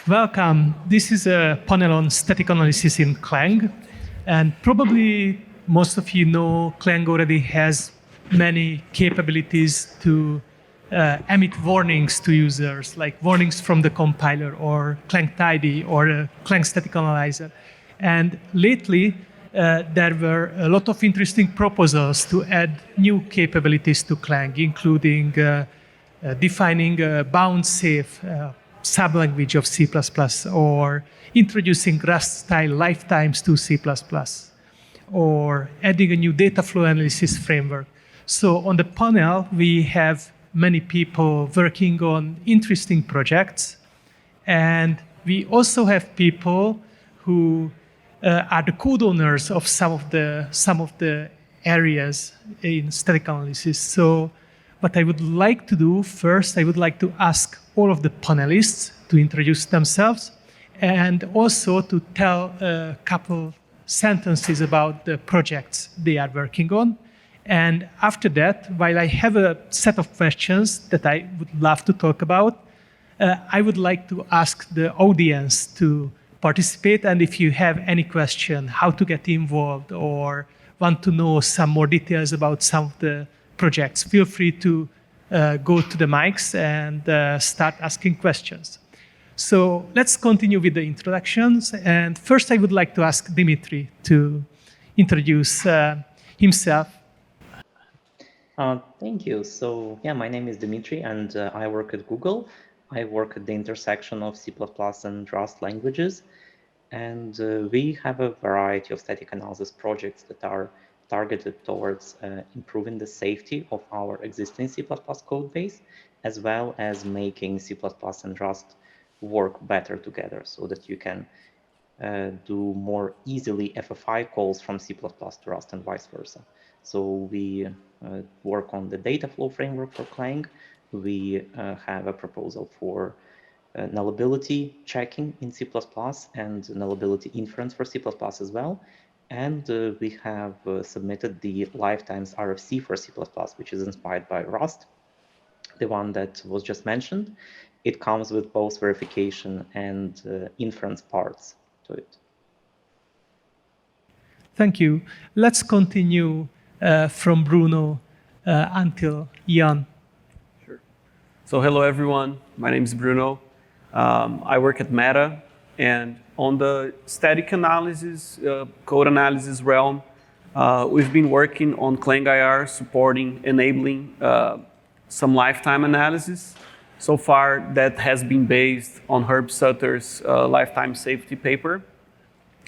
Welcome. This is a panel on static analysis in Clang. And probably most of you know Clang already has many capabilities to emit warnings to users, like warnings from the compiler or Clang Tidy or a Clang Static Analyzer. And lately, there were a lot of interesting proposals to add new capabilities to Clang, including defining a bound-safe sublanguage of C++, or introducing Rust-style lifetimes to C++, or adding a new dataflow analysis framework. So on the panel, we have many people working on interesting projects, and we also have people who are the code owners of some of the areas in static analysis. So what I would like to do first, I would like to ask all of the panelists to introduce themselves and also to tell a couple sentences about the projects they are working on. And after that, while I have a set of questions that I would love to talk about, I would like to ask the audience to participate. And if you have any question, how to get involved or want to know some more details about some of the projects, feel free to go to the mics and start asking questions. So let's continue with the introductions. And first, I would like to ask Dmitri to introduce himself. Thank you. So yeah, my name is Dmitri, and I work at Google. I work at the intersection of C++ and Rust languages. And we have a variety of static analysis projects that are targeted towards improving the safety of our existing C++ code base, as well as making C++ and Rust work better together so that you can do more easily FFI calls from C++ to Rust and vice versa. So we work on the dataflow framework for Clang. We have a proposal for nullability checking in C++ and nullability inference for C++ as well. And we have submitted the lifetimes RFC for C++, which is inspired by Rust, the one that was just mentioned. It comes with both verification and inference parts to it. Thank you. Let's continue from Bruno until Jan. Sure. So hello, everyone. My name is Bruno. I work at Meta. And on the static analysis, code analysis realm, we've been working on ClangIR, supporting, enabling some lifetime analysis. So far, that has been based on Herb Sutter's lifetime safety paper.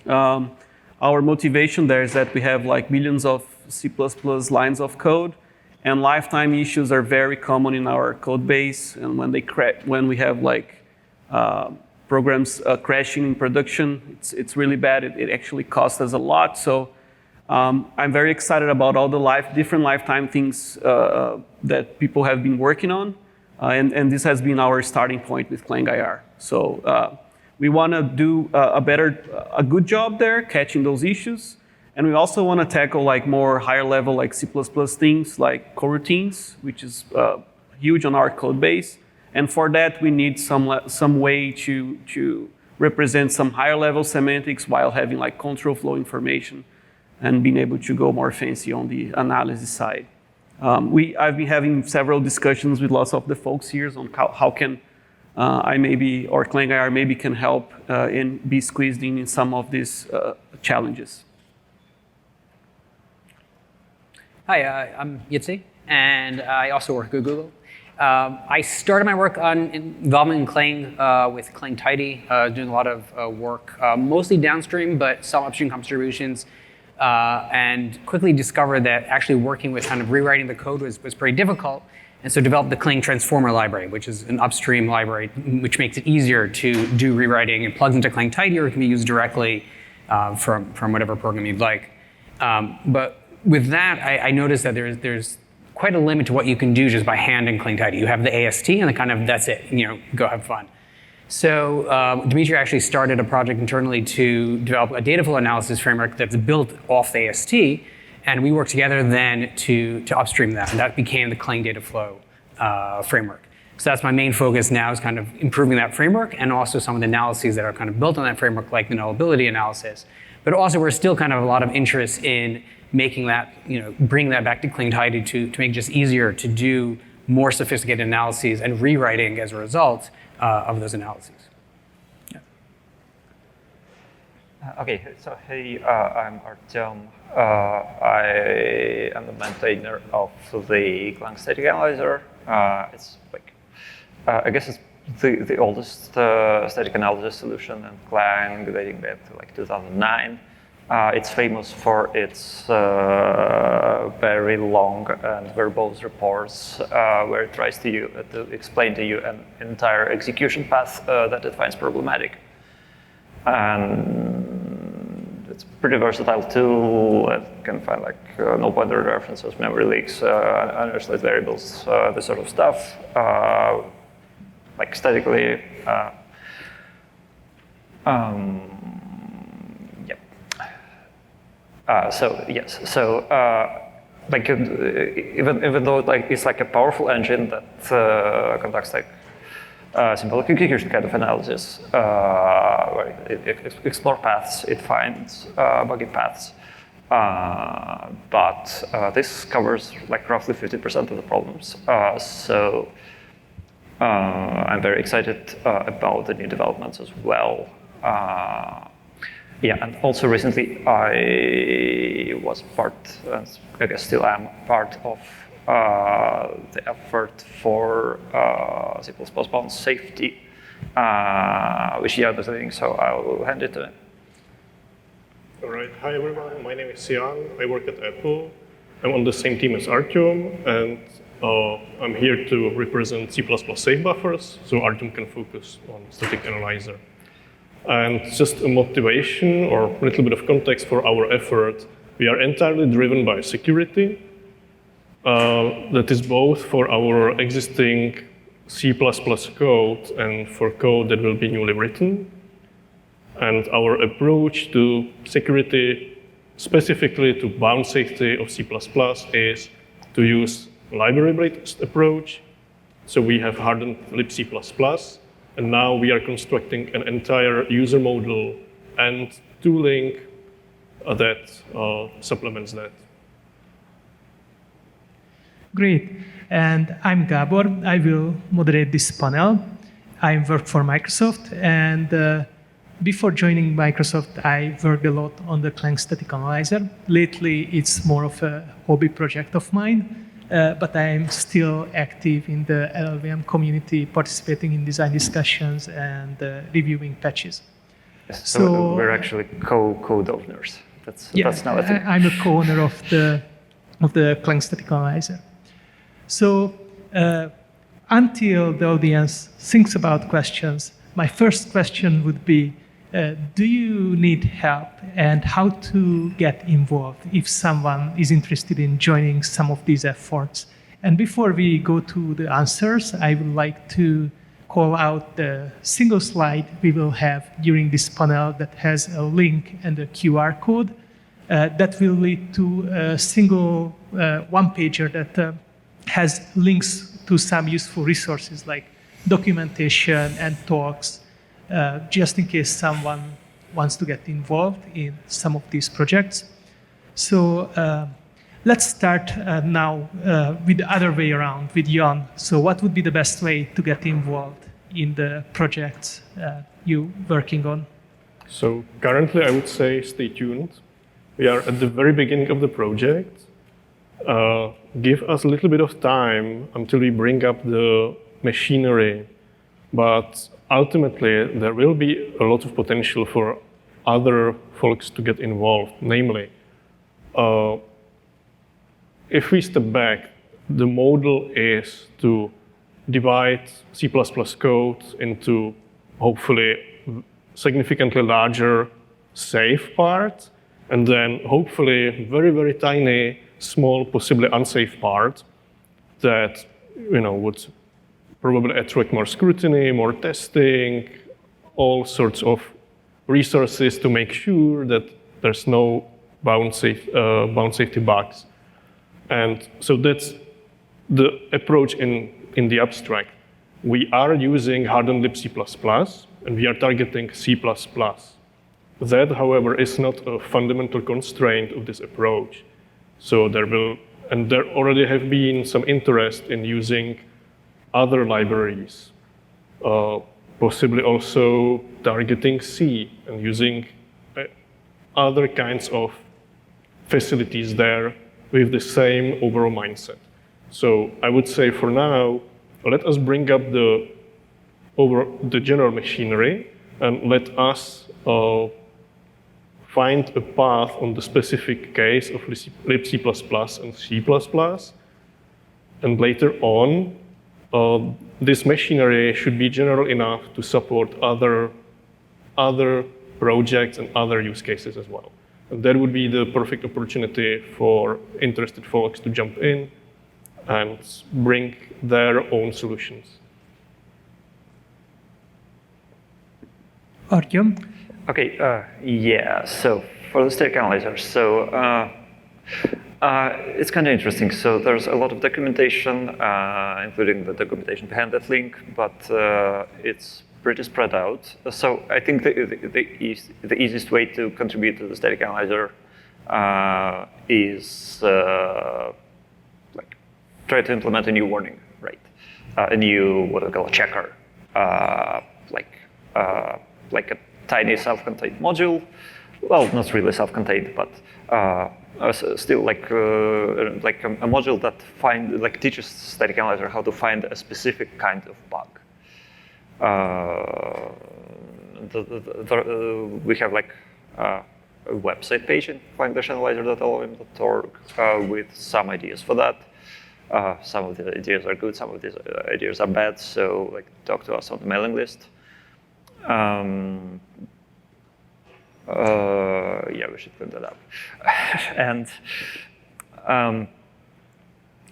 Our motivation there is that we have like millions of C++ lines of code, and lifetime issues are very common in our code base. And when we have like programs crashing in production, it's really bad. It actually costs us a lot. So I'm very excited about all the different lifetime things that people have been working on. And this has been our starting point with ClangIR. So we want to do a good job there, catching those issues. And we also want to tackle like more higher level like C++ things like coroutines, which is huge on our code base. And for that, we need some way to represent some higher level semantics while having like control flow information and being able to go more fancy on the analysis side. I've been having several discussions with lots of the folks here on how can I maybe, or ClangIR maybe can help and be squeezed in some of these challenges. Hi, I'm Yitzhak, and I also work at Google. I started my work on involvement in Clang with Clang Tidy, doing a lot of work, mostly downstream, but some upstream contributions, and quickly discovered that actually working with kind of rewriting the code was pretty difficult, and so developed the Clang Transformer library, which is an upstream library, which makes it easier to do rewriting. It plugs into Clang Tidy, or it can be used directly from whatever program you'd like. But with that, I noticed that there's quite a limit to what you can do just by hand in Clang Tidy. You have the AST, and that's it. Go have fun. So Dmitri actually started a project internally to develop a dataflow analysis framework that's built off the AST, and we worked together then to upstream that, and that became the Clang dataflow framework. So that's my main focus now, is kind of improving that framework, and also some of the analyses that are kind of built on that framework, like the nullability analysis. But also we're still kind of a lot of interest in making that, bringing that back to Clang Tidy to make it just easier to do more sophisticated analyses and rewriting as a result of those analyses. Okay, so hey, I'm Artem. I am the maintainer of the Clang Static Analyzer. It's like, I guess it's the oldest static analysis solution in Clang, dating back to like 2009. It's famous for its very long and verbose reports, where it tries to explain to you an entire execution path that it finds problematic. And it's pretty versatile tool. It can find like null pointer references, memory leaks, unisolate variables, this sort of stuff. Like statically. So yes, so like even though like it's like a powerful engine that conducts like symbolic execution kind of analysis, where it explores paths, it finds buggy paths, but this covers like roughly 50% of the problems. So I'm very excited about the new developments as well. Yeah, and also recently I was part, and I guess still am, part of the effort for C++ bound safety, which Jan is leading, so I will hand it to him. All right, hi everyone, my name is Xiong, I work at Apple. I'm on the same team as Artem, and I'm here to represent C++ safe buffers, so Artem can focus on static analyzer. And just a motivation or a little bit of context for our effort, we are entirely driven by security. That is both for our existing C++ code and for code that will be newly written. And our approach to security, specifically to bound safety of C++, is to use library-based approach. So we have hardened libc++, and now we are constructing an entire user model and tooling that supplements that. Great. And I'm Gabor. I will moderate this panel. I work for Microsoft, and before joining Microsoft, I worked a lot on the Clang Static Analyzer. Lately, it's more of a hobby project of mine. But I'm still active in the LLVM community, participating in design discussions and reviewing patches. Yes, so we're actually co-code owners. That's now a thing. I'm a co-owner of the Clang Static Analyzer. So until the audience thinks about questions, my first question would be, do you need help, and how to get involved if someone is interested in joining some of these efforts? And before we go to the answers, I would like to call out the single slide we will have during this panel that has a link and a QR code that will lead to a single one-pager that has links to some useful resources like documentation and talks, just in case someone wants to get involved in some of these projects. So let's start now with the other way around, with Jan. So what would be the best way to get involved in the projects you're working on? So currently, I would say stay tuned. We are at the very beginning of the project. Give us a little bit of time until we bring up the machinery, but ultimately, there will be a lot of potential for other folks to get involved. Namely, if we step back, the model is to divide C++ code into hopefully significantly larger safe parts, and then hopefully very, very tiny, small, possibly unsafe part that would probably attract more scrutiny, more testing, all sorts of resources to make sure that there's no bound safety bugs. And so that's the approach in the abstract. we are using hardened lib C++, and we are targeting C++. That, however, is not a fundamental constraint of this approach. So there already have been some interest in using other libraries, possibly also targeting C and using other kinds of facilities there with the same overall mindset. So I would say for now, let us bring up the general machinery and let us find a path on the specific case of lib C++ and C++. And later on, this machinery should be general enough to support other projects and other use cases as well. And that would be the perfect opportunity for interested folks to jump in and bring their own solutions. Artem? Okay, yeah, so for the static analyzer, so it's kind of interesting. So there's a lot of documentation, including the documentation behind that link, but it's pretty spread out. So I think the easiest way to contribute to the static analyzer is like try to implement a new warning, right? A new, what we call a checker, like a tiny self-contained module. Well, not really self-contained, but still like a module that teaches static analyzer how to find a specific kind of bug. We have like a website page in clang-analyzer.llvm.org with some ideas for that. Some of the ideas are good, some of these ideas are bad, so like talk to us on the mailing list. Yeah, we should clean that up. And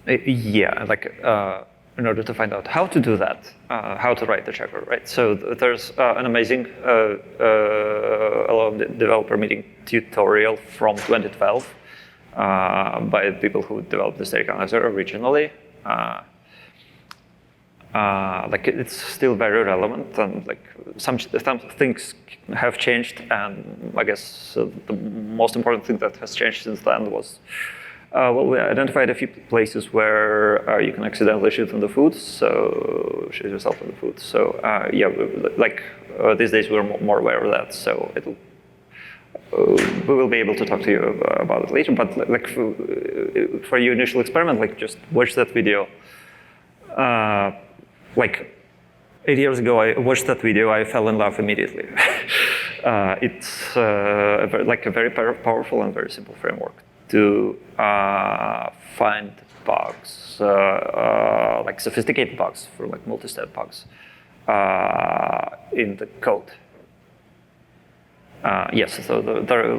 yeah, like in order to find out how to do that, how to write the checker, right? So there's an amazing LLVM developer meeting tutorial from 2012 by people who developed the static analyzer originally. Like it's still very relevant, and like some things have changed, and I guess the most important thing that has changed since then was, well, we identified a few places where you can accidentally shoot in the food, so shoot yourself in the food. So yeah, these days we're more aware of that, so we will be able to talk to you about it later. But like for your initial experiment, like just watch that video. Like 8 years ago, I watched that video. I fell in love immediately. It's like a very powerful and very simple framework to find bugs, like sophisticated bugs for like multi-step bugs in the code. Yes, so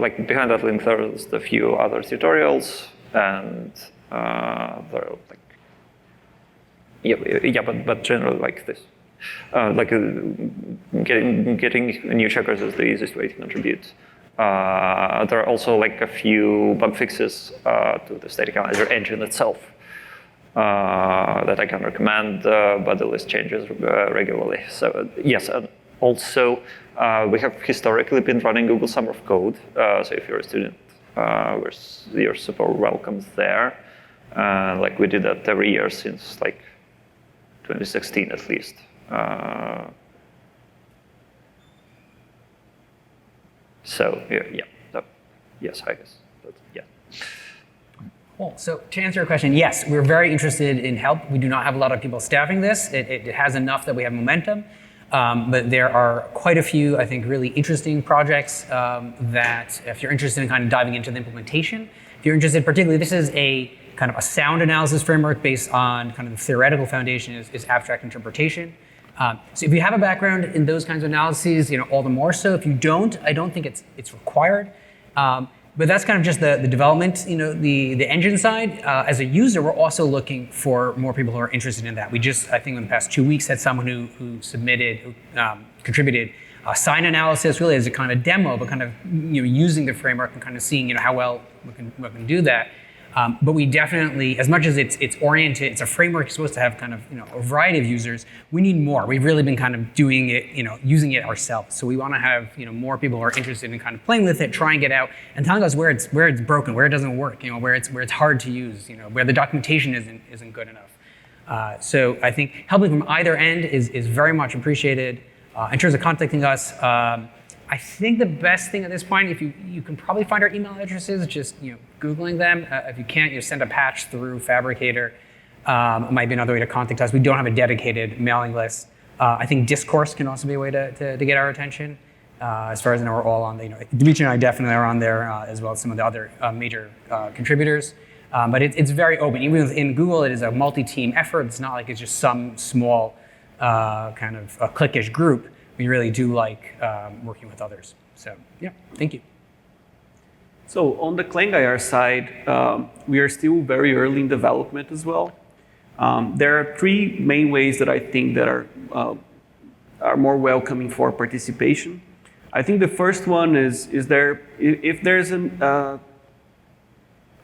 like behind that link, there's a few other tutorials, and there are like. Yeah, but generally like this. Like getting new checkers is the easiest way to contribute. There are also like a few bug fixes to the static analyzer engine itself that I can recommend, but the list changes regularly. So yes, and also we have historically been running Google Summer of Code. So if you're a student, you're super welcome there. Like we did that every year since like 2016 at least. So yeah. Yes, I guess. Yeah. Cool. So to answer your question, yes, we're very interested in help. We do not have a lot of people staffing this. It has enough that we have momentum. But there are quite a few, I think, really interesting projects that if you're interested in kind of diving into the implementation, if you're interested particularly, this is a kind of a sound analysis framework based on kind of the theoretical foundation is abstract interpretation. So if you have a background in those kinds of analyses, all the more so. If you don't, I don't think it's required. But that's kind of just the development, the engine side. As a user, we're also looking for more people who are interested in that. We just, I think in the past 2 weeks, had someone who contributed sign analysis really as a kind of a demo, but kind of using the framework and kind of seeing how well we can do that. But we definitely, as much as it's oriented, it's a framework supposed to have kind of a variety of users. We need more. We've really been kind of doing it, using it ourselves. So we want to have more people who are interested in kind of playing with it, trying it out, and telling us where it's broken, where it doesn't work, where it's hard to use, where the documentation isn't good enough. So I think helping from either end is very much appreciated. In terms of contacting us, I think the best thing at this point, if you can probably find our email addresses, just Googling them. If you can't, you send a patch through Fabricator. It might be another way to contact us. We don't have a dedicated mailing list. I think Discourse can also be a way to get our attention. As far as I know, we're all on there. Dimitri and I definitely are on there, as well as some of the other major contributors. But it's very open. Even within Google, it is a multi-team effort. It's not like it's just some small kind of a cliquish group. We really do like working with others. So yeah, thank you. So on the Clang-IR side, we are still very early in development as well. There are three main ways that I think that are more welcoming for participation. I think the first one is if there's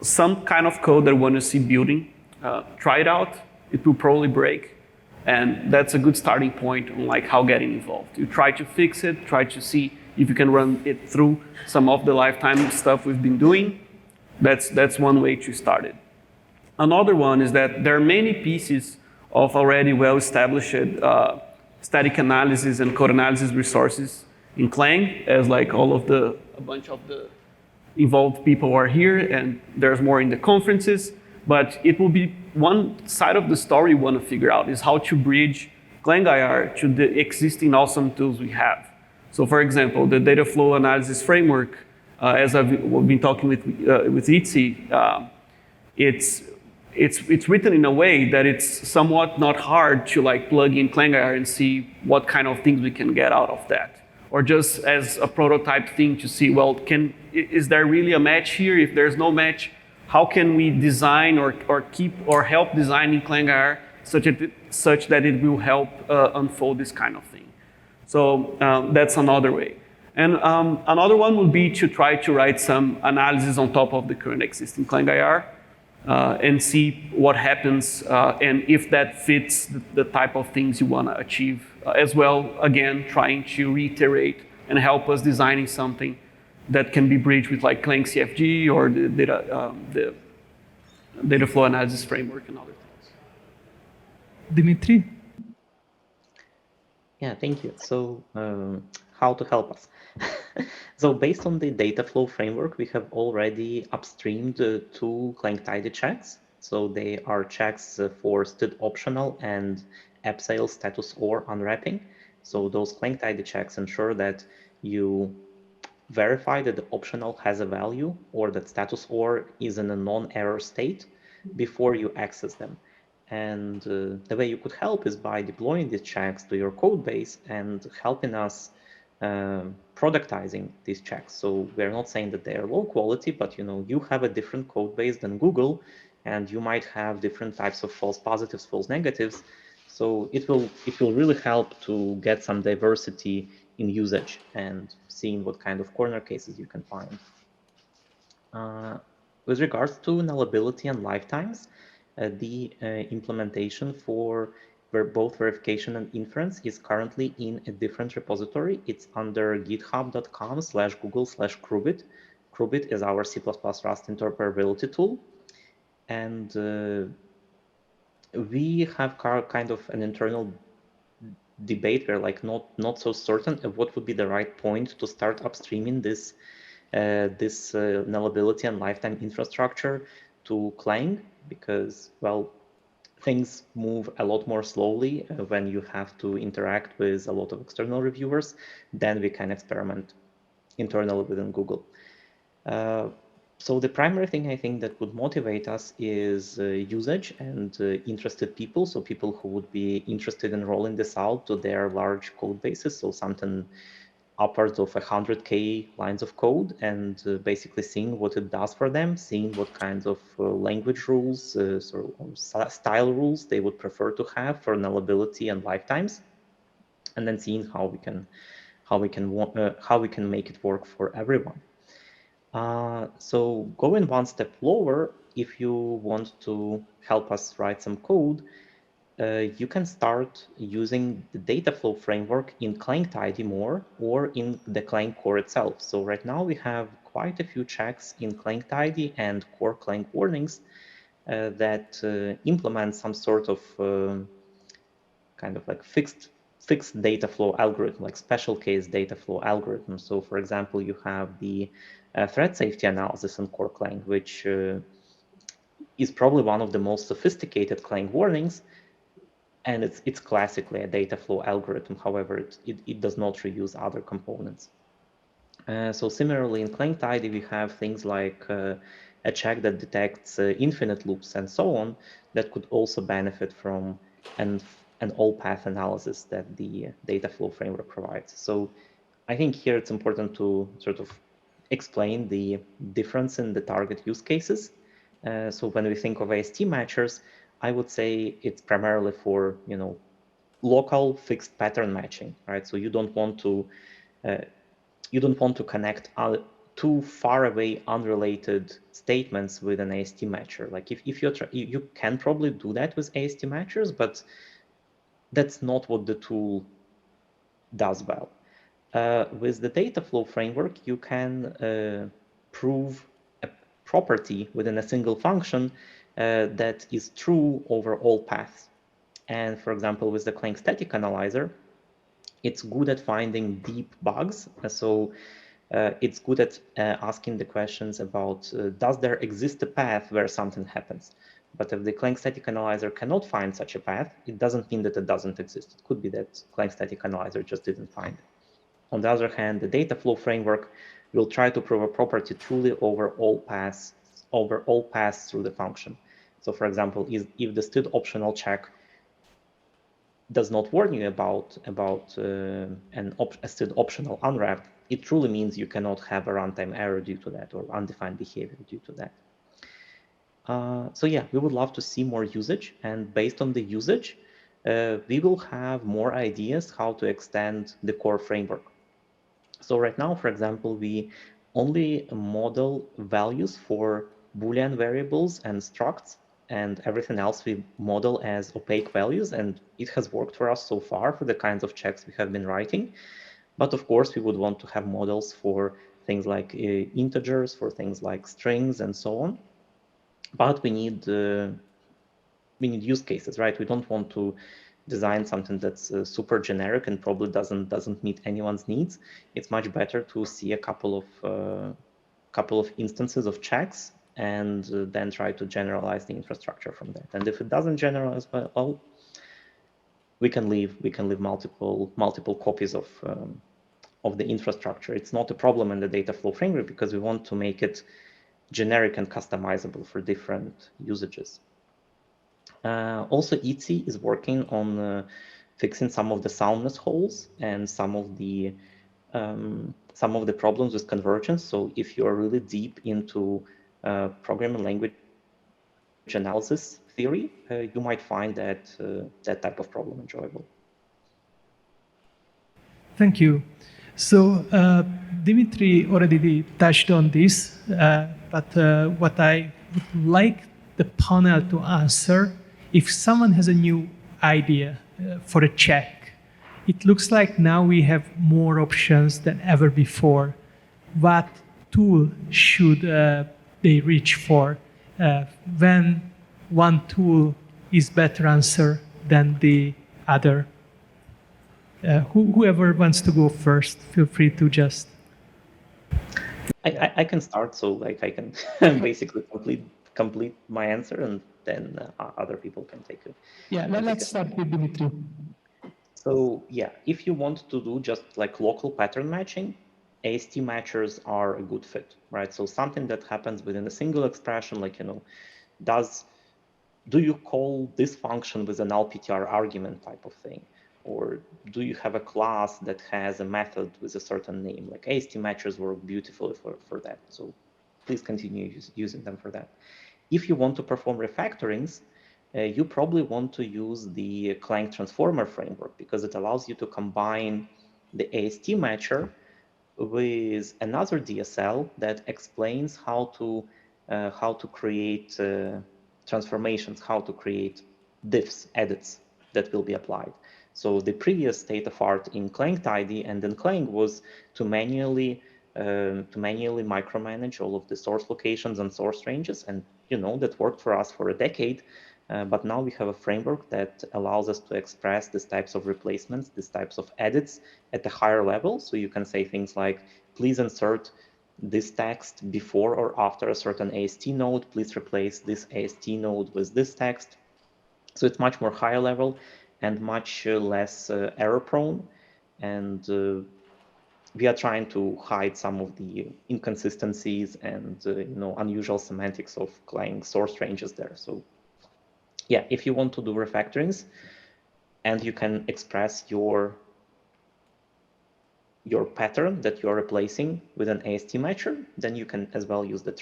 some kind of code that you want to see building, try it out. It will probably break. And that's a good starting point on like how getting involved. You try to fix it, try to see if you can run it through some of the lifetime stuff we've been doing. That's one way to start it. Another one is that there are many pieces of already well-established static analysis and code analysis resources in Clang, as like a bunch of the involved people are here, and there's more in the conferences. But it will be one side of the story we want to figure out is how to bridge Clang-IR to the existing awesome tools we have. So for example, the dataflow analysis framework, as I've been talking with Yitzhak, it's written in a way that it's somewhat not hard to like plug in Clang-IR and see what kind of things we can get out of that. Or just as a prototype thing to see, well, is there really a match here? If there's no match, how can we design or help designing Clang-IR such that it will help unfold this kind of thing? So that's another way. And another one would be to try to write some analysis on top of the current existing Clang-IR and see what happens and if that fits the type of things you want to achieve. As well, again, trying to reiterate and help us designing something that can be bridged with like Clang CFG or the data flow analysis framework and other things. Dmitri? Yeah, thank you. So how to help us? So based on the data flow framework, we have already upstreamed two Clang Tidy checks. So they are checks for std optional and app sales status or unwrapping. So those Clang Tidy checks ensure that you verify that the optional has a value or that status or is in a non-error state before you access them. And the way you could help is by deploying these checks to your code base and helping us productizing these checks. So we're not saying that they are low quality, but you have a different code base than Google, and you might have different types of false positives, false negatives. So it will really help to get some diversity in usage and seeing what kind of corner cases you can find. With regards to nullability and lifetimes, the implementation for both verification and inference is currently in a different repository. It's under github.com/google/Krubit. Krubit is our C++ Rust interoperability tool. And we have kind of an internal debate. We're like not so certain of what would be the right point to start upstreaming this nullability and lifetime infrastructure to Clang, because, well, things move a lot more slowly when you have to interact with a lot of external reviewers. Then we can experiment internally within Google. So the primary thing I think that would motivate us is usage and interested people. So people who would be interested in rolling this out to their large code bases. So something upwards of 100K lines of code, and basically seeing what it does for them, seeing what kinds of language rules, or style rules they would prefer to have for nullability and lifetimes, and then seeing how we can make it work for everyone. So going one step lower, if you want to help us write some code, you can start using the dataflow framework in Clang Tidy more or in the Clang core itself. So right now we have quite a few checks in Clang Tidy and core Clang warnings that implement some sort of kind of like fixed data flow algorithm, like special case data flow algorithm. So for example, you have the threat safety analysis in core Clang, which is probably one of the most sophisticated Clang warnings. And it's classically a data flow algorithm. However, it does not reuse other components. So similarly, in Clang Tidy, we have things like a check that detects infinite loops and so on that could also benefit from an all-path analysis that the data flow framework provides. So I think here it's important to sort of explain the difference in the target use cases. So when we think of AST matchers, I would say it's primarily for local fixed pattern matching, right? So you don't want to connect two far away unrelated statements with an AST matcher. Like if you can probably do that with AST matchers, but that's not what the tool does well. With the data flow framework, you can prove a property within a single function that is true over all paths. And for example, with the Clang Static Analyzer, it's good at finding deep bugs. So it's good at asking the questions about, does there exist a path where something happens? But if the Clang Static Analyzer cannot find such a path, it doesn't mean that it doesn't exist. It could be that Clang Static Analyzer just didn't find it. On the other hand, the data flow framework will try to prove a property truly over all paths through the function. So for example, if the std optional check does not warn you about a std optional unwrapped, it truly means you cannot have a runtime error due to that or undefined behavior due to that. So yeah, we would love to see more usage, and based on the usage, we will have more ideas how to extend the core framework. So right now, for example, we only model values for Boolean variables and structs, and everything else we model as opaque values, and it has worked for us so far for the kinds of checks we have been writing. But of course, we would want to have models for things like integers, for things like strings, and so on. But we need use cases, right? We don't want to design something that's super generic and probably doesn't meet anyone's needs. It's much better to see a couple of instances of checks and then try to generalize the infrastructure from that. And if it doesn't generalize well, we can leave multiple copies of the infrastructure. It's not a problem in the data flow framework because we want to make it generic and customizable for different usages. Also, Etsy is working on fixing some of the soundness holes and some of the problems with convergence. So if you are really deep into programming language analysis theory, you might find that type of problem enjoyable. Thank you. So Dmitri already touched on this, but what I would like the panel to answer, if someone has a new idea for a check, it looks like now we have more options than ever before. What tool should they reach for when one tool is better answer than the other? Whoever wants to go first, feel free to just. I can start, so like I can basically complete my answer, and then other people can take it. Yeah, let's start with Dimitri. So yeah, if you want to do just like local pattern matching, AST matchers are a good fit, right? So something that happens within a single expression, like, do you call this function with an LPTR argument type of thing? Or do you have a class that has a method with a certain name? Like AST matchers work beautifully for that. So please continue using them for that. If you want to perform refactorings, you probably want to use the Clang transformer framework because it allows you to combine the AST matcher with another DSL that explains how to how to create transformations, how to create diffs, edits that will be applied. So the previous state of art in Clang Tidy and in Clang was to manually micromanage all of the source locations and source ranges, and that worked for us for a decade. But now we have a framework that allows us to express these types of replacements, these types of edits at a higher level. So you can say things like, please insert this text before or after a certain AST node, please replace this AST node with this text. So it's much more higher level and much less error prone. And we are trying to hide some of the inconsistencies and unusual semantics of Clang source ranges there. So yeah, if you want to do refactorings and you can express your pattern that you're replacing with an AST matcher, then you can as well use the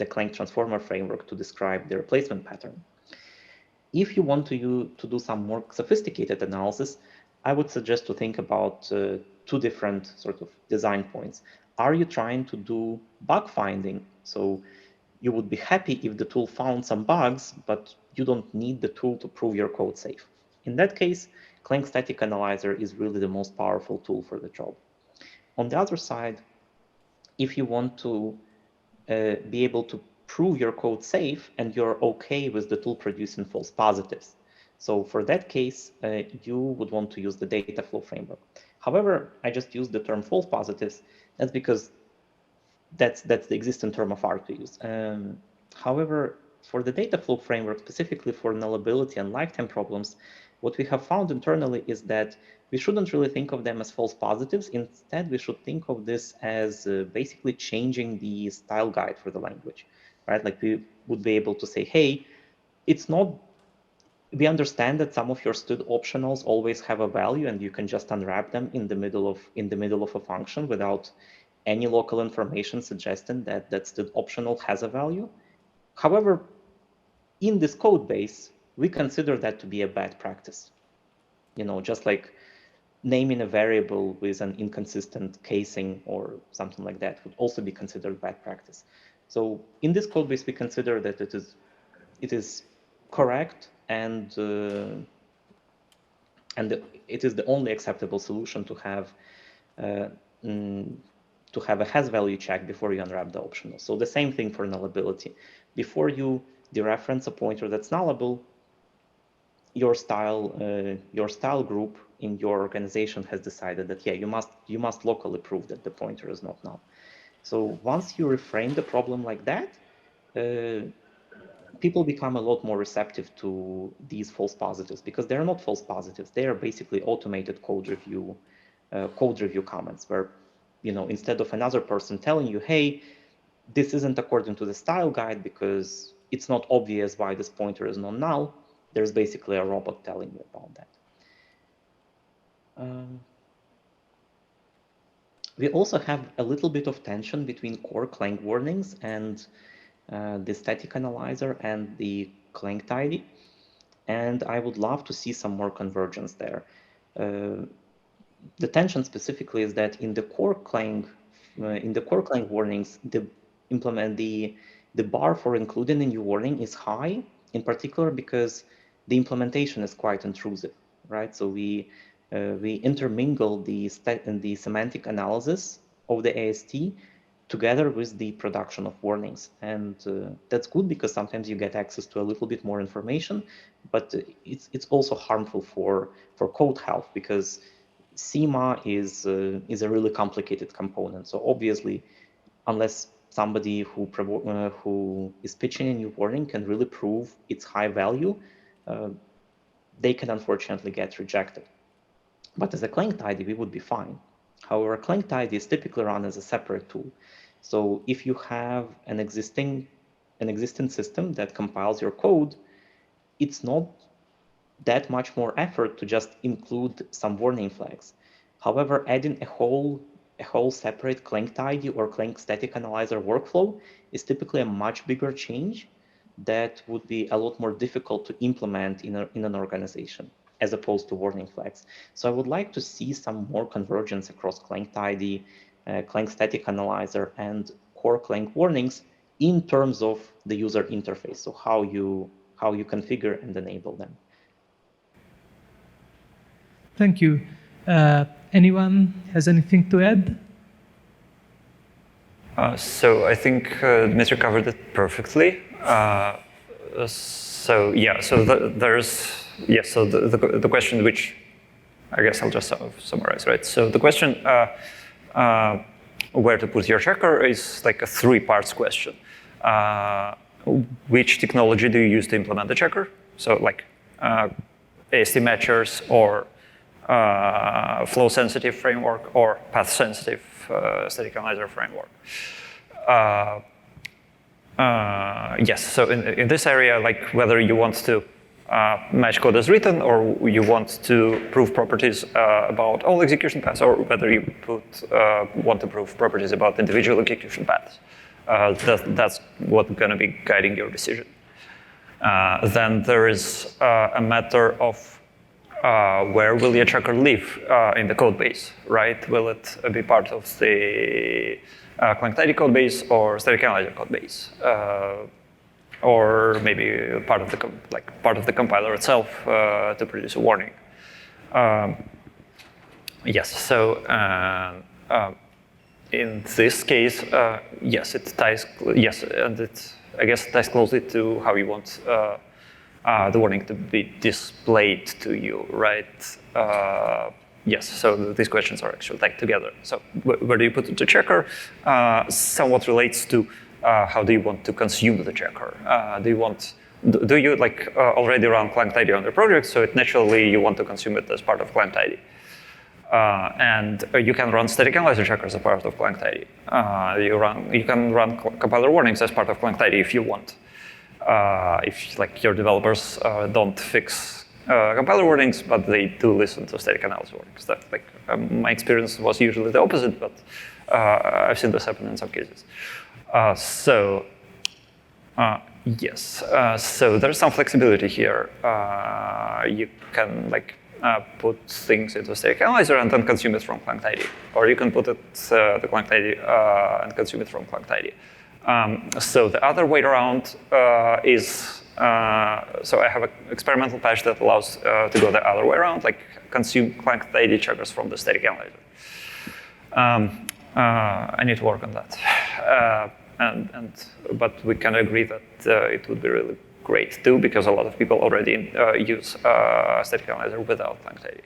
Clang transformer framework to describe the replacement pattern. If you want to do some more sophisticated analysis, I would suggest to think about two different sort of design points. Are you trying to do bug finding? So you would be happy if the tool found some bugs, but you don't need the tool to prove your code safe. In that case, Clang Static Analyzer is really the most powerful tool for the job. On the other side, if you want to be able to prove your code safe and you're okay with the tool producing false positives, so for that case, you would want to use the dataflow framework. However, I just used the term false positives. That's because that's the existing term of art to use. However, for the dataflow framework, specifically for nullability and lifetime problems, what we have found internally is that we shouldn't really think of them as false positives. Instead, we should think of this as basically changing the style guide for the language, right? Like we would be able to say, hey, we understand that some of your stud optionals always have a value and you can just unwrap them in the middle of a function without any local information suggesting that that stud optional has a value. However, in this code base, we consider that to be a bad practice. Just like naming a variable with an inconsistent casing or something like that would also be considered bad practice. So in this code base, we consider that it is correct and it is the only acceptable solution to have a has value check before you unwrap the optional. So the same thing for nullability. Before you dereference a pointer that's nullable, your style group in your organization has decided that yeah, you must locally prove that the pointer is not null. So once you reframe the problem like that, people become a lot more receptive to these false positives because they're not false positives. They are basically automated code review comments where, instead of another person telling you, hey, this isn't according to the style guide because it's not obvious why this pointer is not null, there's basically a robot telling you about that. We also have a little bit of tension between core Clang warnings and the static analyzer and the Clang Tidy, and I would love to see some more convergence there. The tension specifically is that in the core Clang warnings, the bar for including a new warning is high, in particular because the implementation is quite intrusive, right? So we intermingle the semantic analysis of the AST together with the production of warnings. And that's good because sometimes you get access to a little bit more information, but it's also harmful for code health because SEMA is a really complicated component. So obviously, unless somebody who is pitching a new warning can really prove its high value, they can unfortunately get rejected. But as a Clang Tidy, we would be fine. However, Clang Tidy is typically run as a separate tool. So if you have an existing system that compiles your code, it's not that much more effort to just include some warning flags. However, adding a whole separate Clang Tidy or Clang Static Analyzer workflow is typically a much bigger change that would be a lot more difficult to implement in an organization as opposed to warning flags. So I would like to see some more convergence across Clang Tidy, Clang Static Analyzer, and core Clang warnings in terms of the user interface, so how you configure and enable them. Thank you. Anyone has anything to add? So I think Dmitri covered it perfectly. So yeah, so the question, which I guess I'll just summarize, right? So the question where to put your checker is like a 3-part question. Which technology do you use to implement the checker? So like AST matchers or flow-sensitive framework or path-sensitive static analyzer framework. Yes, so in this area, like whether you want to match code as written or you want to prove properties about all execution paths, or whether you want to prove properties about individual execution paths. That's what's going to be guiding your decision. Then there is a matter of where will your checker live in the code base, right? Will it be part of the Clang Tidy code base or static analyzer code base, or maybe part of the compiler itself to produce a warning? Yes. So in this case, yes, it ties. Yes, and it I guess ties closely to how you want the warning to be displayed to you, right? Yes, so these questions are actually tagged together. So where do you put the checker? Somewhat relates to how do you want to consume the checker? Do you like already run Clang Tidy on your project, so naturally you want to consume it as part of Clang Tidy? And you can run static analyzer checkers as part of Clang Tidy. You can run compiler warnings as part of Clang Tidy if you want. If like your developers don't fix compiler warnings, but they do listen to static analysis warnings. That, like, my experience was usually the opposite, but I've seen this happen in some cases. Yes, so there's some flexibility here. You can like put things into static analyzer and then consume it from Clang Tidy, or you can put it the Clang Tidy and consume it from Clang Tidy. So the other way around is so I have an experimental patch that allows to go the other way around, like consume Clang Tidy checkers from the static analyzer. I need to work on that, but we can agree that it would be really great too, because a lot of people already use static analyzer without Clang Tidy.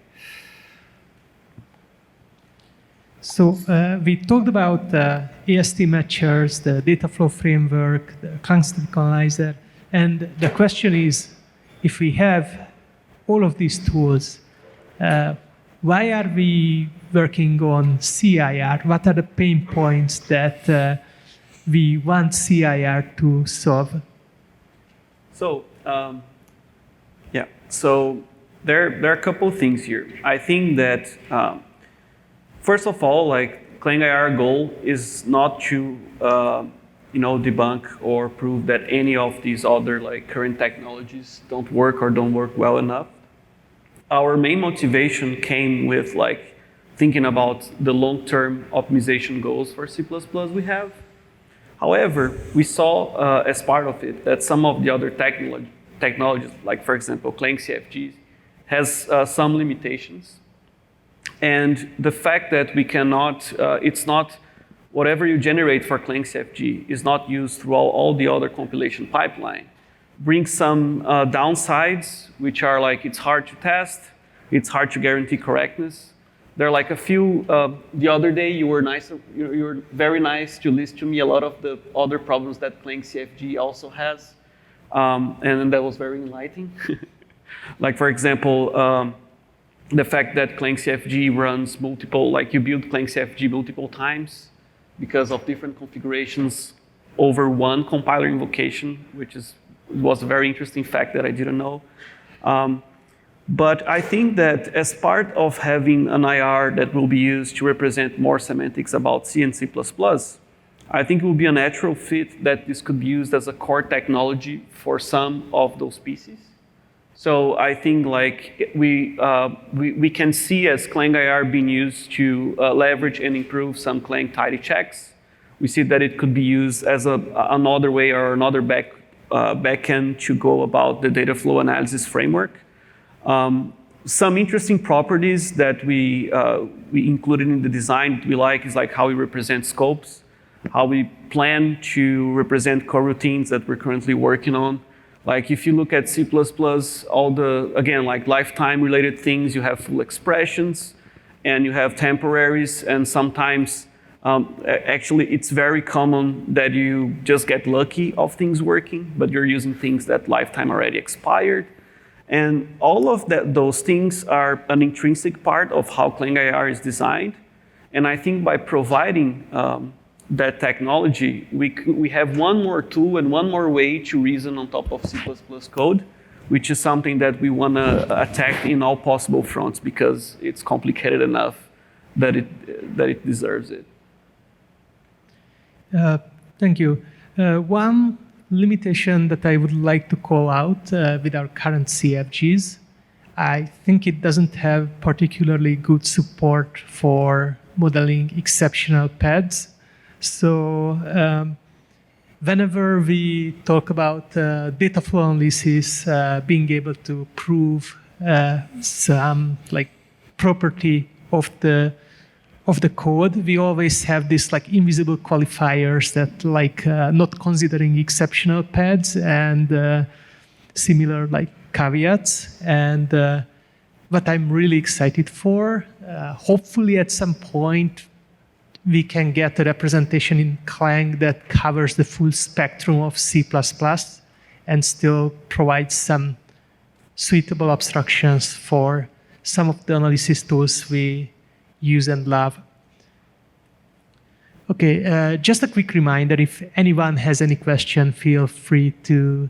So we talked about AST matchers, the dataflow framework, the Clang Static Analyzer, and the question is, if we have all of these tools, why are we working on CIR? What are the pain points that we want CIR to solve? So yeah, so there are a couple of things here. I think that first of all, like ClangIR goal is not to debunk or prove that any of these other like current technologies don't work or don't work well enough. Our main motivation came with like thinking about the long-term optimization goals for C++ we have. However, we saw as part of it that some of the other technologies, like for example, Clang CFGs, has some limitations. And the fact that we cannot, it's not, whatever you generate for Clang CFG is not used throughout all the other compilation pipeline, brings some downsides, which are like, it's hard to test, it's hard to guarantee correctness. There are like a few, the other day you were very nice to list to me a lot of the other problems that Clang CFG also has. And that was very enlightening. Like for example, the fact that Clang CFG runs multiple, like you build Clang CFG multiple times because of different configurations over one compiler invocation, which was a very interesting fact that I didn't know. But I think that as part of having an IR that will be used to represent more semantics about C and C++, I think it will be a natural fit that this could be used as a core technology for some of those pieces. So I think like we can see as ClangIR being used to leverage and improve some Clang Tidy checks, we see that it could be used as another way or another backend to go about the data flow analysis framework. Some interesting properties that we included in the design we like is like how we represent scopes, how we plan to represent coroutines that we're currently working on. Like if you look at C++, all the, again, like lifetime related things, you have full expressions and you have temporaries, and sometimes actually it's very common that you just get lucky of things working, but you're using things that lifetime already expired. And all of those things are an intrinsic part of how ClangIR is designed. And I think by providing that technology, we have one more tool and one more way to reason on top of C++ code, which is something that we want to attack in all possible fronts because it's complicated enough that it deserves it. Thank you. One limitation that I would like to call out with our current CFGs, I think it doesn't have particularly good support for modeling exceptional pads. So whenever we talk about data flow analysis, being able to prove some like property of the code, we always have this like invisible qualifiers that like not considering exceptional pads and similar like caveats. And what I'm really excited for, hopefully at some point we can get a representation in Clang that covers the full spectrum of C++ and still provides some suitable abstractions for some of the analysis tools we use and love. Okay, just a quick reminder, if anyone has any question, feel free to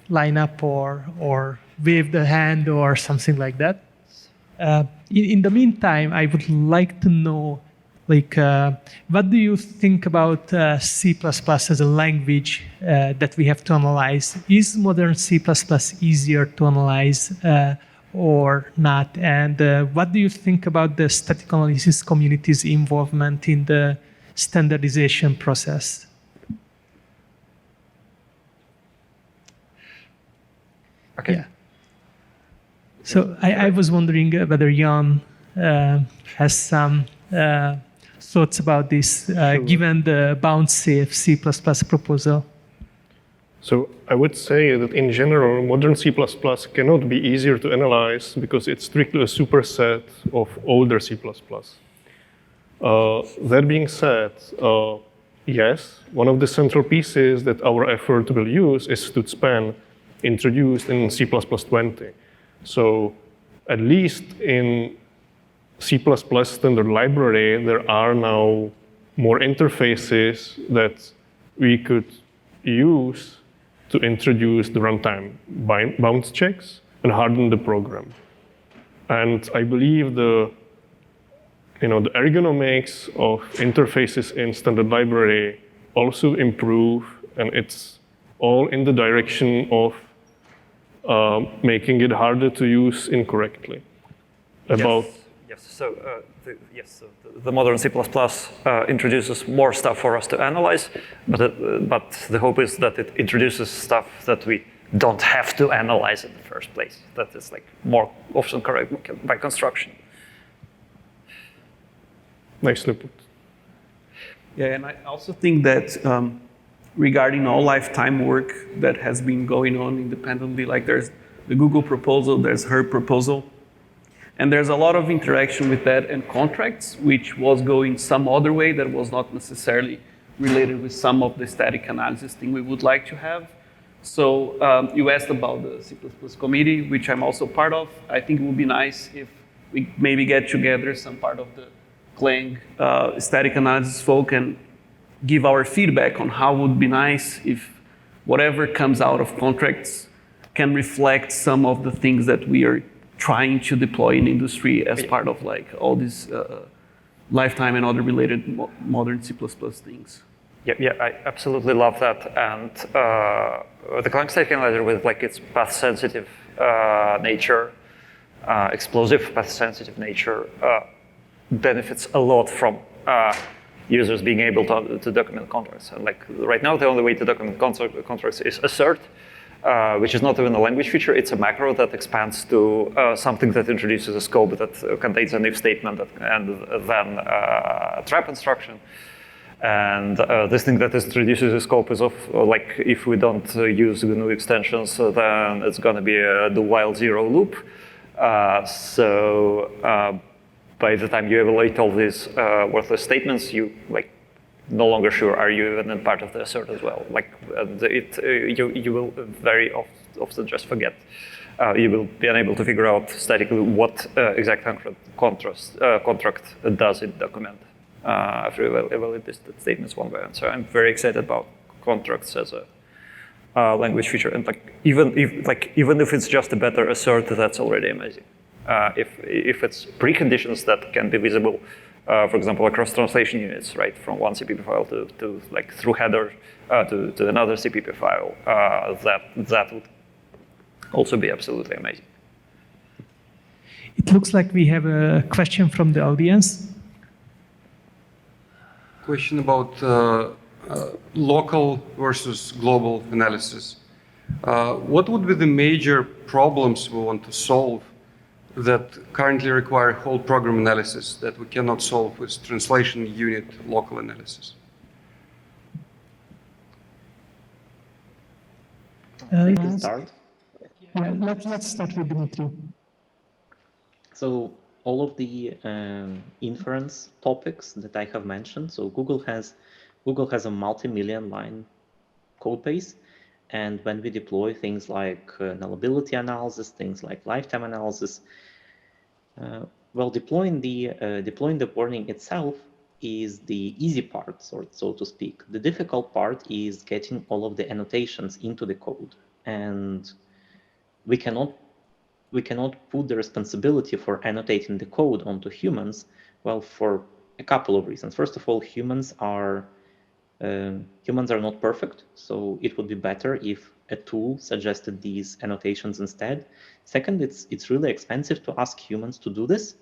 line up or wave the hand or something like that. In the meantime, I would like to know, like, what do you think about C++ as a language that we have to analyze? Is modern C++ easier to analyze or not? And what do you think about the static analysis community's involvement in the standardization process? Okay. Yeah. So I was wondering whether Jan has some thoughts about this, given the bound-safe C++ proposal. So I would say that in general, modern C++ cannot be easier to analyze because it's strictly a superset of older C++. That being said, yes, one of the central pieces that our effort will use is stdspan, introduced in C++ 20. So at least in C++ standard library, there are now more interfaces that we could use to introduce the runtime bounds checks and harden the program. And I believe the ergonomics of interfaces in standard library also improve, and it's all in the direction of making it harder to use incorrectly. So the modern C++ introduces more stuff for us to analyze, but the hope is that it introduces stuff that we don't have to analyze in the first place. That is like more often correct by construction. Nicely put. Yeah, and I also think that regarding all lifetime work that has been going on independently, like there's the Google proposal, there's her proposal, and there's a lot of interaction with that and contracts, which was going some other way that was not necessarily related with some of the static analysis thing we would like to have. So you asked about the C++ committee, which I'm also part of. I think it would be nice if we maybe get together some part of the Clang static analysis folk and give our feedback on how it would be nice if whatever comes out of contracts can reflect some of the things that we are trying to deploy in industry as part of like all these lifetime and other related modern C++ things. Yeah, I absolutely love that. And the Clang Static Analyzer with like its path-sensitive nature, explosive path-sensitive nature, benefits a lot from users being able to document contracts. And like right now, the only way to document contracts is assert, which is not even a language feature. It's a macro that expands to something that introduces a scope that contains an if statement and then a trap instruction. And this thing that introduces a scope is of like if we don't use GNU extensions, then it's going to be a do while zero loop. So by the time you evaluate all these worthless statements, you like no longer sure are you even part of the assert as well. Like you will very often just forget. You will be unable to figure out statically what exact contract does it document after you evaluate these statements one by one. So I'm very excited about contracts as a language feature, and like even if it's just a better assert, that's already amazing. If it's preconditions that can be visible, for example, across translation units, right, from one CPP file to like through header to another CPP file, that would also be absolutely amazing. It looks like we have a question from the audience. Question about local versus global analysis. What would be the major problems we want to solve that currently require whole program analysis that we cannot solve with translation unit local analysis? I can start. Yeah, let's start with Dmitri. So all of the inference topics that I have mentioned, so Google has a multi-million line code base, and when we deploy things like nullability analysis, things like lifetime analysis, well, deploying the warning itself is the easy part, so to speak. The difficult part is getting all of the annotations into the code, and we cannot put the responsibility for annotating the code onto humans, well, for a couple of reasons. First of all, humans are not perfect, so it would be better if a tool suggested these annotations instead. Second, it's really expensive to ask humans to do this.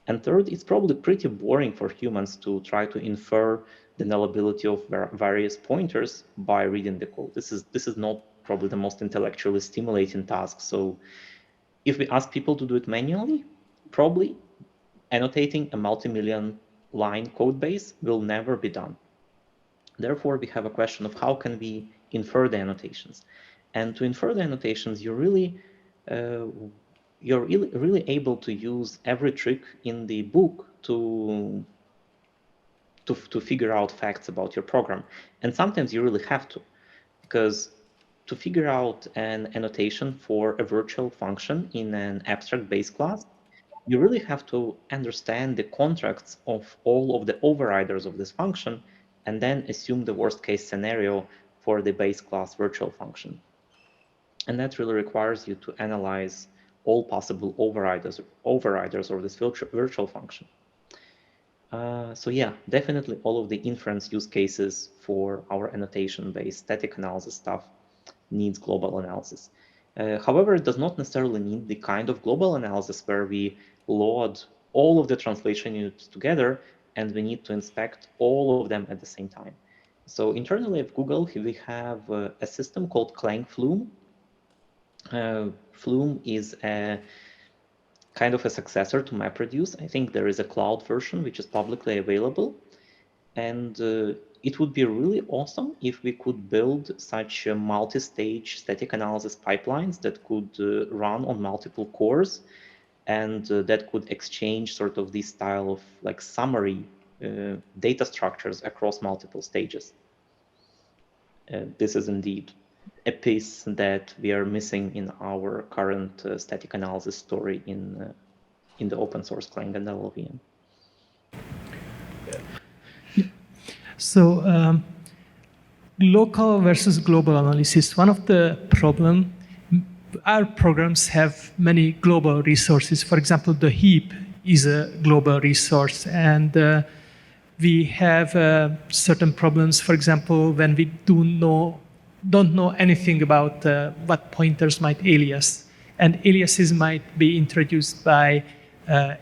And third, it's probably pretty boring for humans to try to infer the nullability of various pointers by reading the code. This is not probably the most intellectually stimulating task. So if we ask people to do it manually, probably annotating a multi-million line code base will never be done. Therefore, we have a question of how can we infer the annotations. And to infer the annotations, you're really able to use every trick in the book to figure out facts about your program. And sometimes you really have to, because to figure out an annotation for a virtual function in an abstract base class, you really have to understand the contracts of all of the overriders of this function and then assume the worst case scenario for the base class virtual function. And that really requires you to analyze all possible overriders of this virtual function. So yeah, definitely all of the inference use cases for our annotation-based static analysis stuff needs global analysis. However, it does not necessarily need the kind of global analysis where we load all of the translation units together and we need to inspect all of them at the same time. So internally at Google, we have a system called Clang Flume. Flume is a kind of a successor to MapReduce. I think there is a cloud version which is publicly available. And it would be really awesome if we could build such multi-stage static analysis pipelines that could run on multiple cores and that could exchange sort of this style of like summary data structures across multiple stages. This is indeed a piece that we are missing in our current static analysis story in the open source Clang and LLVM. So local versus global analysis. One of the problem, our programs have many global resources. For example, the heap is a global resource, and we have certain problems. For example, when we don't know anything about what pointers might alias, and aliases might be introduced by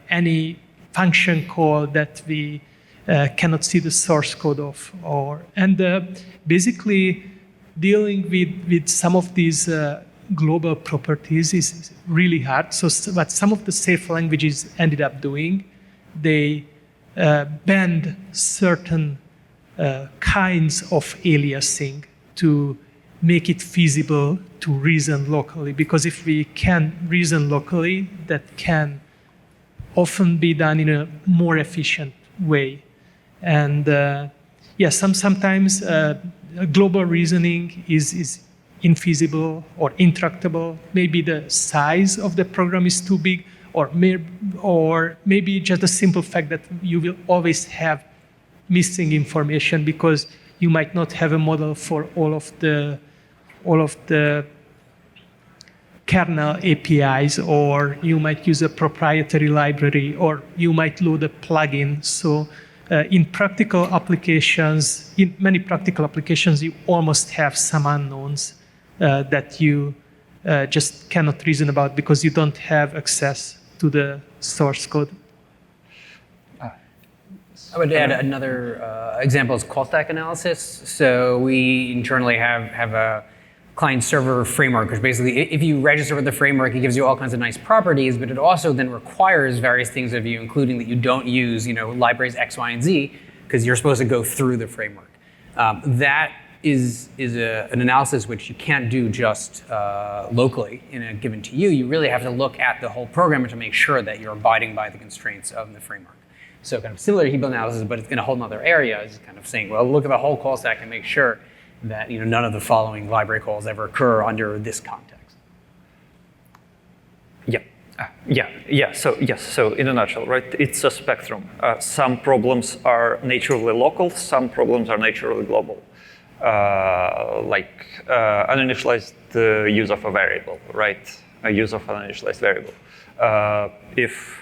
any function call that we cannot see the source code of. Basically, dealing with some of these global properties is really hard. So what some of the safe languages ended up doing, they banned certain kinds of aliasing to make it feasible to reason locally. Because if we can reason locally, that can often be done in a more efficient way. And sometimes global reasoning is infeasible or intractable. Maybe the size of the program is too big, or maybe just the simple fact that you will always have missing information because you might not have a model for all of the kernel APIs, or you might use a proprietary library, or you might load a plugin. So in practical applications, in many practical applications, you almost have some unknowns that you just cannot reason about because you don't have access to the source code. I would add another example is call stack analysis. So we internally have a client-server framework, which basically, if you register with the framework, it gives you all kinds of nice properties, but it also then requires various things of you, including that you don't use, libraries X, Y, and Z, because you're supposed to go through the framework. That is an analysis which you can't do just locally in a given TU. You really have to look at the whole program to make sure that you're abiding by the constraints of the framework. So kind of similar to heap analysis, but it's in a whole other area, is kind of saying, well, look at the whole call stack and make sure that none of the following library calls ever occur under this context. So in a nutshell, right? It's a spectrum. Some problems are naturally local. Some problems are naturally global. Like uninitialized use of a variable, right? A use of an uninitialized variable. If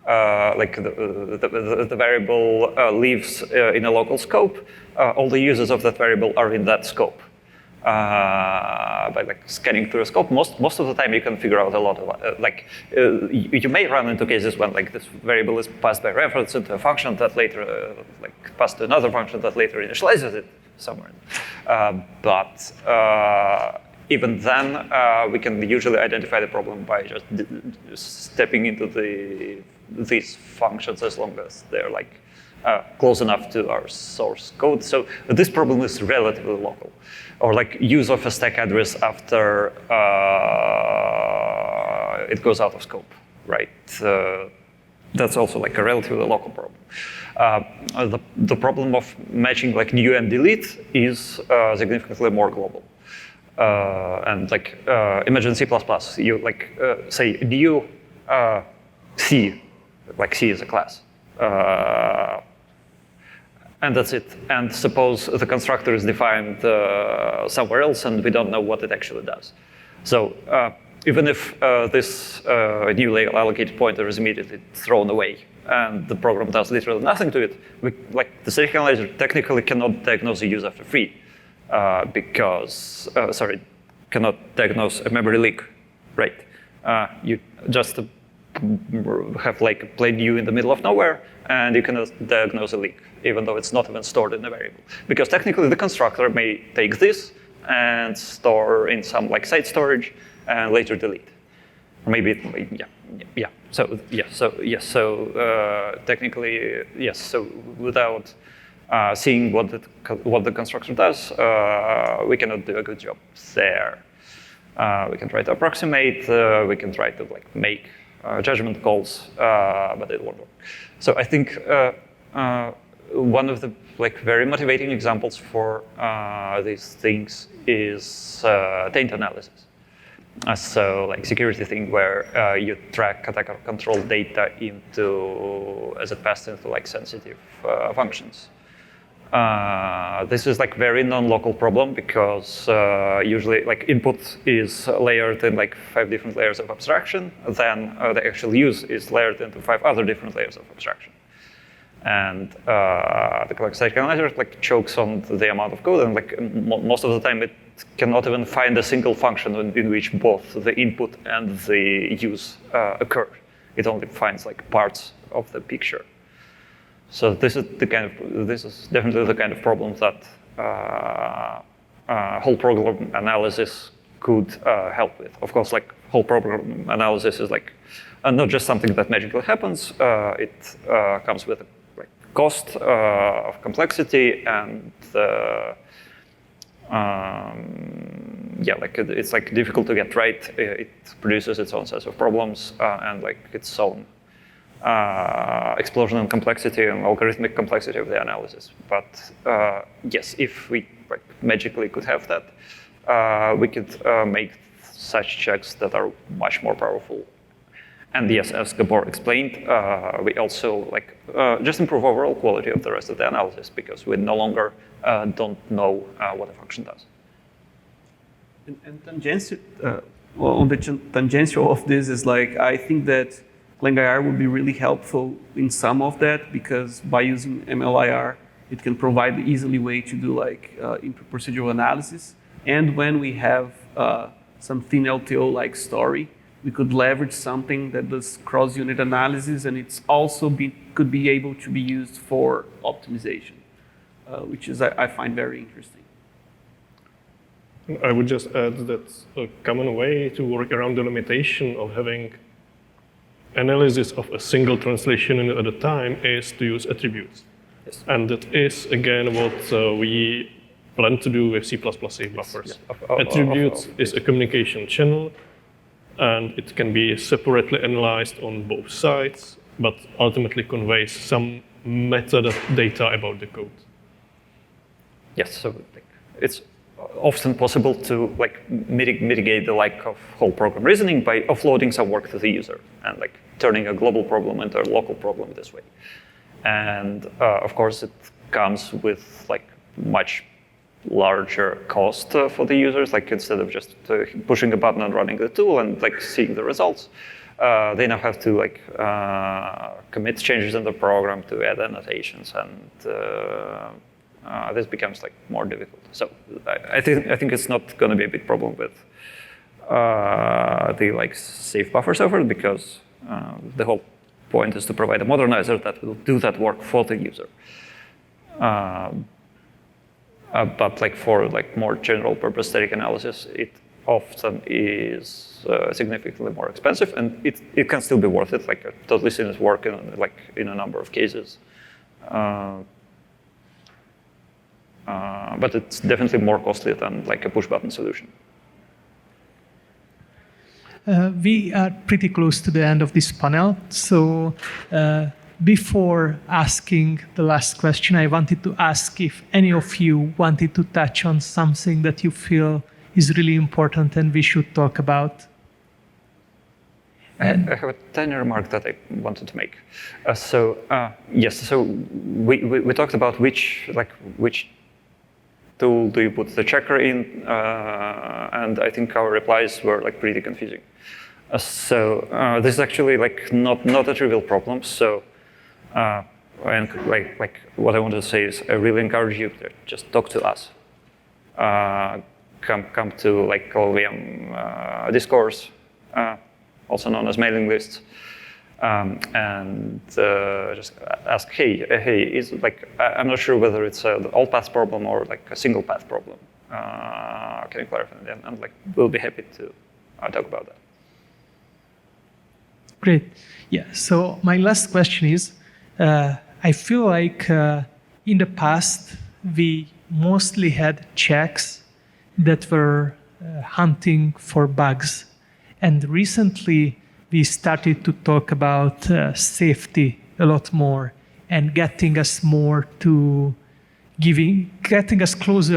the variable lives in a local scope, all the uses of that variable are in that scope. By scanning through a scope, most of the time you can figure out a lot of you may run into cases when this variable is passed by reference into a function that later passed to another function that later initializes it somewhere. But even then, we can usually identify the problem by just stepping into these functions as long as they're close enough to our source code. So this problem is relatively local. Or use of a stack address after it goes out of scope, right? That's also a relatively local problem. The problem of matching new and delete is significantly more global. And imagine C++, you say new C, C is a class. And that's it. And suppose the constructor is defined somewhere else and we don't know what it actually does. So even if this newly allocated pointer is immediately thrown away and the program does literally nothing to it, the static analyzer technically cannot diagnose a use after free because, cannot diagnose a memory leak, right? You just have a plain new in the middle of nowhere and you cannot diagnose a leak, even though it's not even stored in a variable. Because technically the constructor may take this and store in some site storage and later delete. Or maybe, technically, yes. So without seeing what the constructor does, we cannot do a good job there. We can try to approximate, we can try to make judgment calls, but it won't work. So I think one of the very motivating examples for these things is taint analysis. So security thing where you track attacker control data as it passed into sensitive functions. This is very non-local problem because usually input is layered in 5 different layers of abstraction. Then the actual use is layered into 5 other different layers of abstraction. And the Clang Static Analyzer chokes on the amount of code, and most of the time it cannot even find a single function in which both the input and the use occur. It only finds parts of the picture. So this is definitely the kind of problem that whole program analysis could help with. Of course, like whole program analysis is like not just something that magically happens. It comes with like cost of complexity and yeah, like it's like difficult to get right. It produces its own set of problems and like its own explosion in complexity and algorithmic complexity of the analysis. But yes, if we like magically could have that, we could make such checks that are much more powerful. And yes, as Gabor explained, we also like just improve overall quality of the rest of the analysis because we no longer don't know what a function does. And tangential, well, on the tangential of this is like, I think that ClangIR would be really helpful in some of that because by using MLIR, it can provide the easily way to do like procedural analysis. And when we have some thin LTO like story, we could leverage something that does cross-unit analysis, and it's also could be able to be used for optimization, which is I find very interesting. I would just add that a common way to work around the limitation of having analysis of a single translation unit at a time is to use attributes. Yes. And that is, again, what we plan to do with C++ safe buffers. Yeah. Attributes is a communication channel, and it can be separately analyzed on both sides, but ultimately conveys some metadata about the code. Yes, so like, it's often possible to like mitigate the lack of whole program reasoning by offloading some work to the user and like turning a global problem into a local problem this way. And of course, it comes with like much larger cost for the users. Like instead of just pushing a button and running the tool and like seeing the results, they now have to like commit changes in the program to add annotations, and this becomes like more difficult. So I think it's not going to be a big problem with the like safe buffer software because the whole point is to provide a modernizer that will do that work for the user. But like for like more general purpose static analysis, it often is significantly more expensive, and it can still be worth it. Like I've totally seen it work in a number of cases. But it's definitely more costly than like a push button solution. We are pretty close to the end of this panel. So before asking the last question, I wanted to ask if any of you wanted to touch on something that you feel is really important and we should talk about. I have a tiny remark that I wanted to make. Yes, so we talked about which tool do you put the checker in, and I think our replies were like pretty confusing. This is actually like not a trivial problem. So, and like what I wanted to say is, I really encourage you to just talk to us. Come to like LLVM discourse, also known as mailing lists, and just ask, hey, is like I'm not sure whether it's an all path problem or like a single path problem. Can you clarify that? And like we'll be happy to talk about that. Great. Yeah. So my last question is, I feel like in the past we mostly had checks that were hunting for bugs, and recently we started to talk about safety a lot more and getting us closer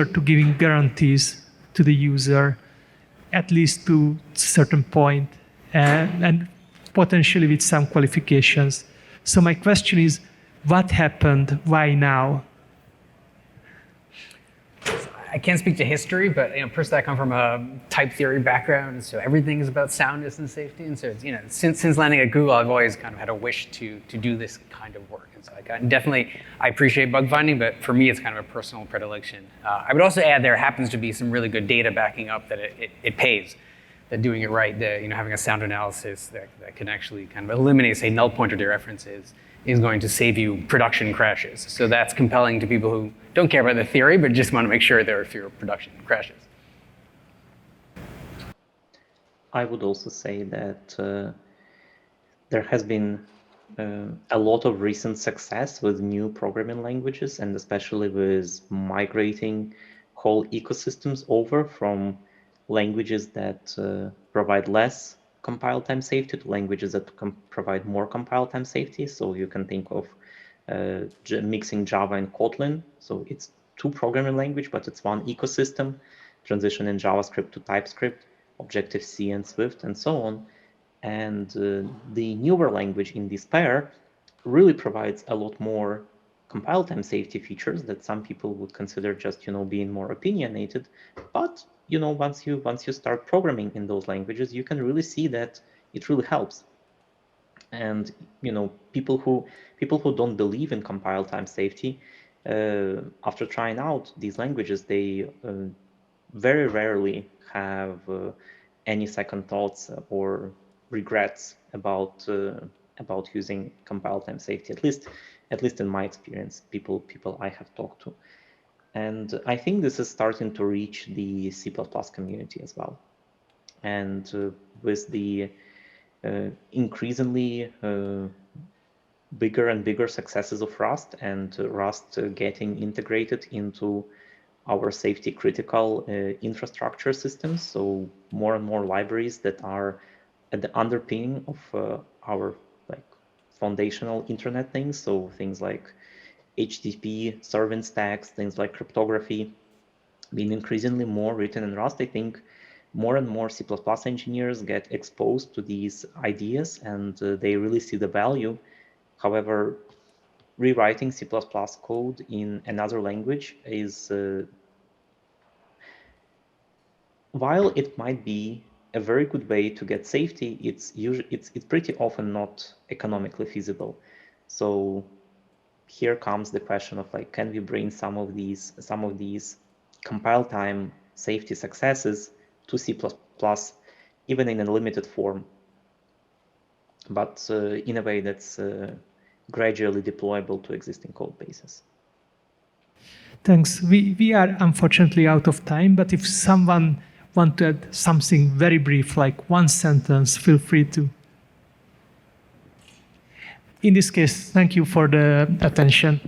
to giving guarantees to the user, at least to a certain point, and potentially with some qualifications. So my question is, what happened? Why now? I can't speak to history, but personally, I come from a type theory background, and so everything is about soundness and safety. And so, since landing at Google, I've always kind of had a wish to do this kind of work. And so, I appreciate bug finding, but for me, it's kind of a personal predilection. I would also add there happens to be some really good data backing up that it pays. That doing it right, having a sound analysis that can actually kind of eliminate, say, null pointer dereferences is going to save you production crashes. So that's compelling to people who don't care about the theory, but just want to make sure there are fewer production crashes. I would also say that there has been a lot of recent success with new programming languages, and especially with migrating whole ecosystems over from languages that provide less compile time safety to languages that provide more compile time safety. So you can think of mixing Java and Kotlin. So it's two programming language, but it's one ecosystem, transition in JavaScript to TypeScript, Objective-C and Swift, and so on. And the newer language in this pair really provides a lot more compile time safety features that some people would consider just, being more opinionated. But, once you start programming in those languages, you can really see that it really helps. And, people who don't believe in compile time safety, after trying out these languages, they very rarely have any second thoughts or regrets about using compile time safety, at least in my experience, people I have talked to. And I think this is starting to reach the C++ community as well. And with the increasingly bigger and bigger successes of Rust, and Rust getting integrated into our safety critical infrastructure systems, so more and more libraries that are at the underpinning of our foundational internet things, so things like HTTP, servant stacks, things like cryptography, being increasingly more written in Rust. I think more and more C++ engineers get exposed to these ideas, and they really see the value. However, rewriting C++ code in another language is, while it might be a very good way to get safety, it's pretty often not economically feasible. So here comes the question of can we bring some of these compile time safety successes to C++, even in a limited form, but in a way that's gradually deployable to existing code bases. Thanks. We are unfortunately out of time, but if someone want to add something very brief, like one sentence, feel free to. In this case, thank you for the attention.